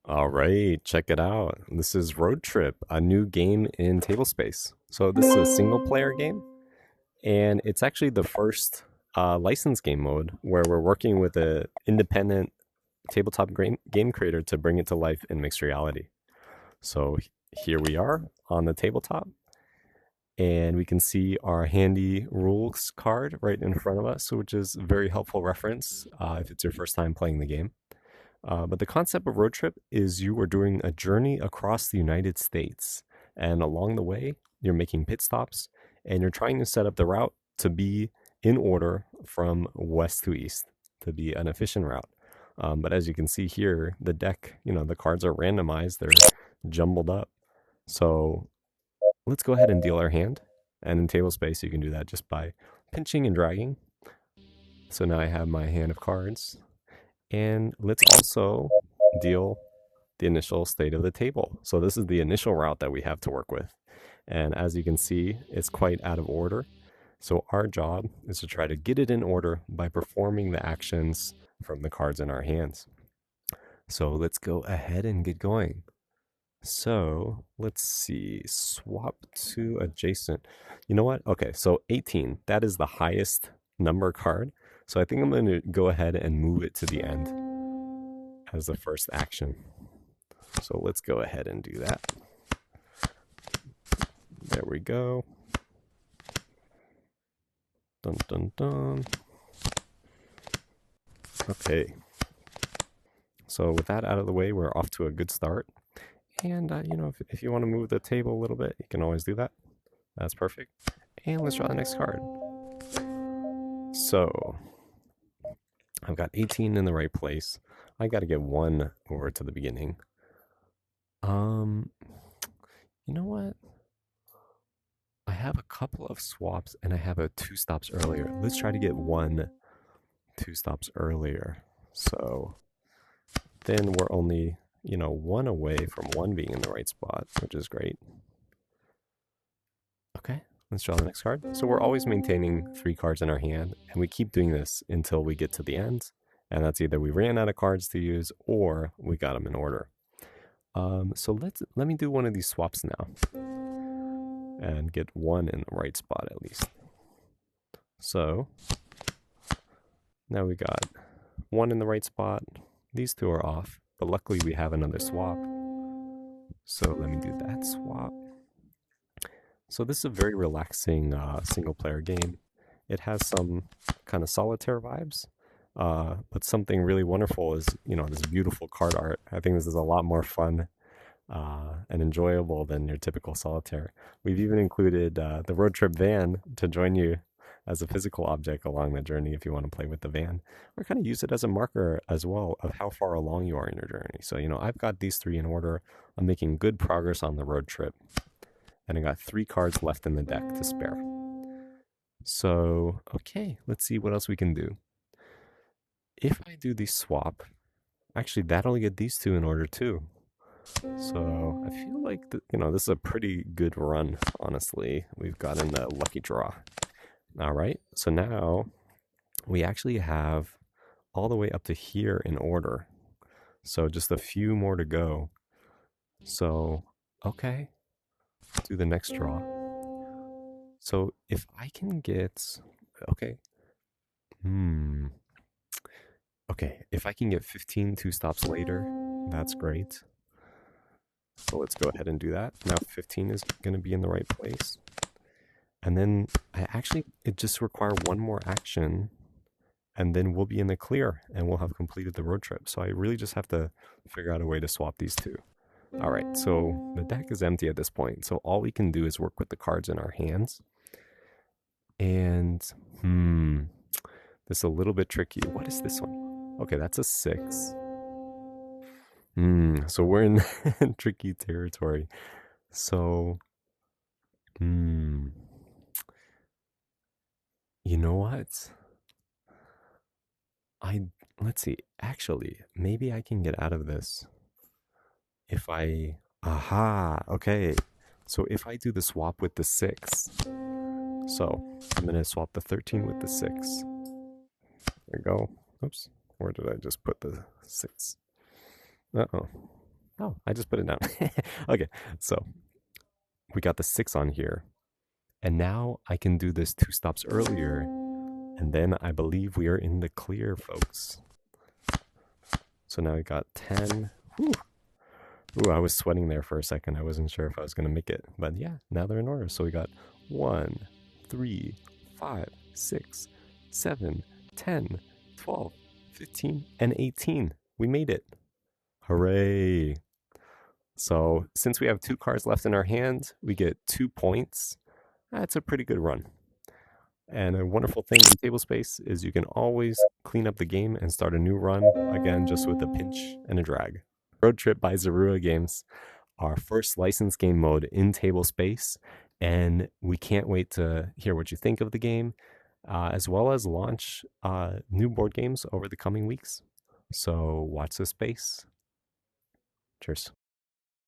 All right, check it out. This is Road Trip, a new game in table space. So this is a single player game, and it's actually the first licensed game mode where we're working with an independent tabletop game creator to bring it to life in mixed reality. So here we are on the tabletop, and we can see our handy rules card right in front of us, which is a very helpful reference if it's your first time playing the game. But the concept of road trip is you are doing a journey across the United States. And along the way, you're making pit stops and you're trying to set up the route to be in order from west to east to be an efficient route. But as you can see here, the deck, the cards are randomized, they're jumbled up. So let's go ahead and deal our hand. And in table space, you can do that just by pinching and dragging. So now I have my hand of cards. And let's also deal the initial state of the table. So this is the initial route that we have to work with. And as you can see, it's quite out of order. So our job is to try to get it in order by performing the actions from the cards in our hands. So let's go ahead and get going. So let's see, swap to adjacent. You know what? Okay, so 18, that is the highest number card. So I think I'm going to go ahead and move it to the end as the first action. So let's go ahead and do that. There we go. Dun, dun, dun. Okay. So with that out of the way, we're off to a good start. And, if you want to move the table a little bit, you can always do that. That's perfect. And let's draw the next card. So I've got 18 in the right place. I got to get one over to the beginning. You know what? I have a couple of swaps and I have a 2 stops earlier. Let's try to get 2 stops earlier. So then we're only, 1 away from 1 being in the right spot, which is great. Okay, let's draw the next card. So we're always maintaining 3 cards in our hand, and we keep doing this until we get to the end. And that's either we ran out of cards to use or we got them in order. So let me do one of these swaps now and get 1 in the right spot at least. So now we got 1 in the right spot. These 2 are off, but luckily we have another swap. So let me do that swap. So this is a very relaxing single player game. It has some kind of solitaire vibes, but something really wonderful is, this beautiful card art. I think this is a lot more fun and enjoyable than your typical solitaire. We've even included the road trip van to join you as a physical object along the journey if you want to play with the van, or kind of use it as a marker as well of how far along you are in your journey. So, I've got these 3 in order. I'm making good progress on the road trip, and I got 3 cards left in the deck to spare. So, okay, let's see what else we can do. If I do the swap, actually that'll get these 2 in order too. So I feel like, this is a pretty good run, honestly. We've gotten a lucky draw. All right, so now we actually have all the way up to here in order. So just a few more to go. So, okay, do the next draw. So if I can get, okay, okay, if I can get 15 2 stops later, that's great. So let's go ahead and do that. Now 15 is going to be in the right place. And then it just requires 1 more action, and then we'll be in the clear and we'll have completed the road trip. So I really just have to figure out a way to swap these 2. All right, so the deck is empty at this point. So all we can do is work with the cards in our hands. And, this is a little bit tricky. What is this one? Okay, that's a 6. So we're in tricky territory. So, you know what? Let's see. Actually, maybe I can get out of this if okay. So if I do the swap with the 6. So I'm going to swap the 13 with the 6. There we go. Oops. Where did I just put the 6? Uh-oh. Oh, I just put it down. Okay, so we got the 6 on here. And now I can do this 2 stops earlier. And then I believe we are in the clear, folks. So now we got 10. Whew. Ooh, I was sweating there for a second. I wasn't sure if I was going to make it. But yeah, now they're in order. So we got 1, 3, 5, 6, 7, 10, 12, 15, and 18. We made it. Hooray. So since we have 2 cards left in our hand, we get 2 points. That's a pretty good run. And a wonderful thing in table space is you can always clean up the game and start a new run, again, just with a pinch and a drag. Road Trip by Zerua Games, our first licensed game mode in table space, and we can't wait to hear what you think of the game, as well as launch new board games over the coming weeks. So watch this space. Cheers.